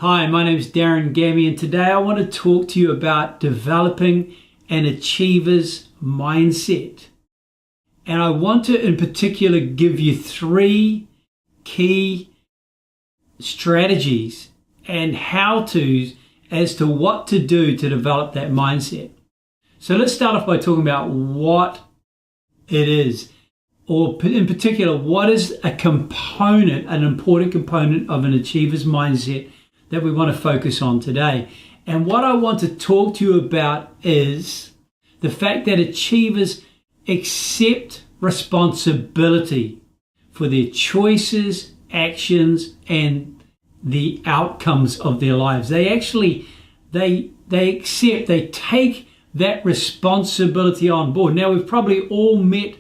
Hi, my name is Darren Gammy, and today I want to talk to you about developing an achiever's mindset. And I want to, in particular, give you 3 key strategies and how-tos as to what to do to develop that mindset. So let's start off by talking about what it is, or in particular, what is a component, an important component of an achiever's mindset that we want to focus on today. And what I want to talk to you about is the fact that achievers accept responsibility for their choices, actions, and the outcomes of their lives. They actually, they take that responsibility on board. Now, we've probably all met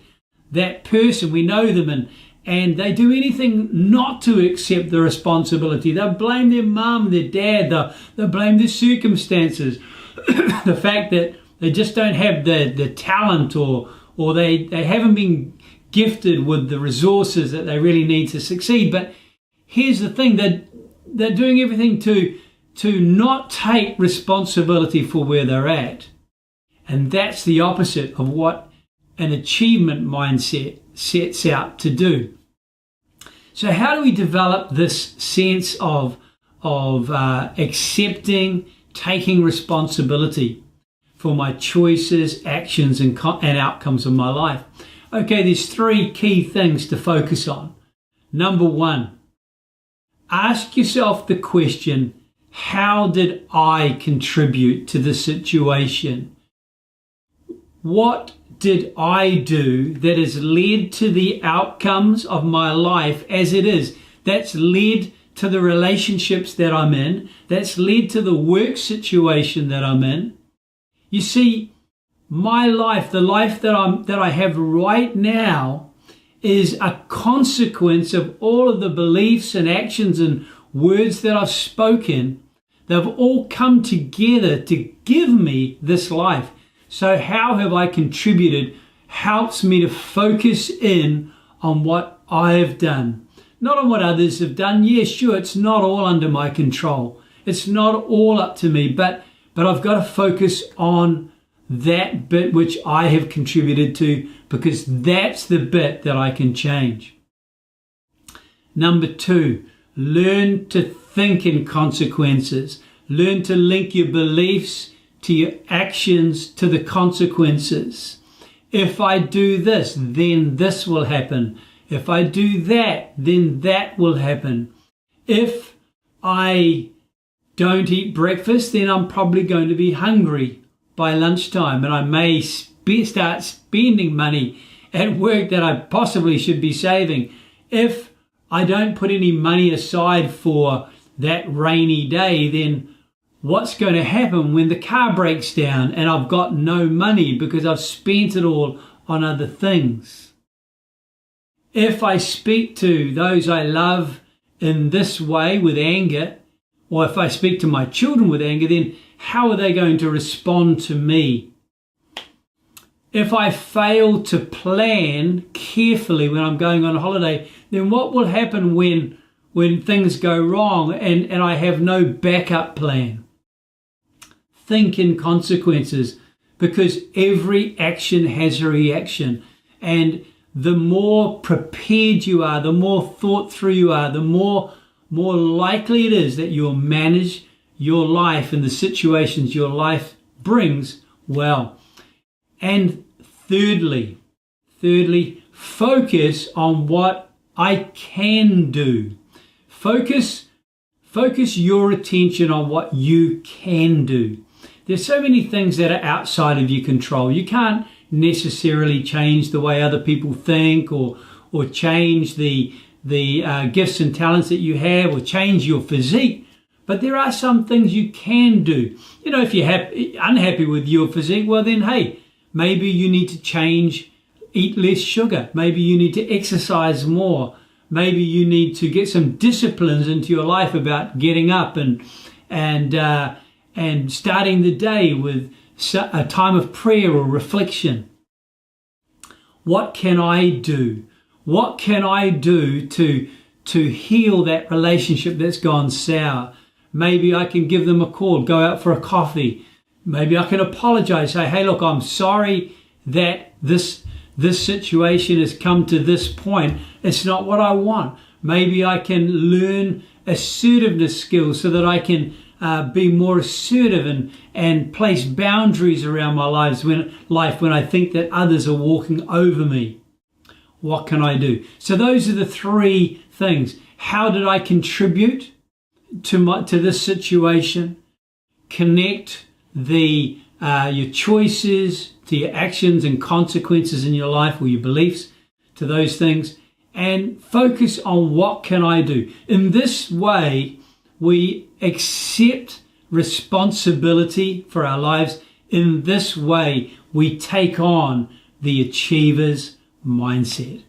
that person. We know them, and they do anything not to accept the responsibility. They'll blame their mum, their dad, they'll blame their circumstances, the fact that they just don't have the talent or they haven't been gifted with the resources that they really need to succeed. But here's the thing, they're doing everything to not take responsibility for where they're at. And that's the opposite of what an achievement mindset sets out to do. So how do we develop this sense of accepting, taking responsibility for my choices, actions, and outcomes of my life? Okay, there's 3 key things to focus on. Number 1, ask yourself the question, how did I contribute to the situation? What did I do that has led to the outcomes of my life as it is? That's led to the relationships that I'm in. That's led to the work situation that I'm in. You see, my life, the life that I have right now, is a consequence of all of the beliefs and actions and words that I've spoken. They've all come together to give me this life. So how have I contributed helps me to focus in on what I have done, not on what others have done. Yeah, sure, it's not all under my control. It's not all up to me, but I've got to focus on that bit which I have contributed to, because that's the bit that I can change. Number 2, learn to think in consequences. Learn to link your beliefs to your actions, to the consequences. If I do this, then this will happen. If I do that, then that will happen. If I don't eat breakfast, then I'm probably going to be hungry by lunchtime, and I may start spending money at work that I possibly should be saving. If I don't put any money aside for that rainy day, then what's going to happen when the car breaks down and I've got no money because I've spent it all on other things? If I speak to those I love in this way with anger, or if I speak to my children with anger, then how are they going to respond to me? If I fail to plan carefully when I'm going on holiday, then what will happen when things go wrong and I have no backup plan? Think in consequences, because every action has a reaction. And the more prepared you are, the more thought through you are, the more likely it is that you'll manage your life and the situations your life brings well. And thirdly, focus on what I can do. Focus your attention on what you can do. There's so many things that are outside of your control. You can't necessarily change the way other people think, or change the gifts and talents that you have, or change your physique. But there are some things you can do. You know, if you're unhappy with your physique, well then, hey, maybe you need to eat less sugar. Maybe you need to exercise more. Maybe you need to get some disciplines into your life about getting up and starting the day with a time of prayer or reflection. What can I do? What can I do to heal that relationship that's gone sour? Maybe I can give them a call, go out for a coffee. Maybe I can apologize, say, hey, look, I'm sorry that this situation has come to this point. It's not what I want. Maybe I can learn assertiveness skills so that I can be more assertive and place boundaries around my life when I think that others are walking over me. What can I do? So those are the three things. How did I contribute to this situation? Connect your choices to your actions and consequences in your life, or your beliefs, to those things, and focus on what can I do. In this way, we accept responsibility for our lives. In this way, we take on the achiever's mindset.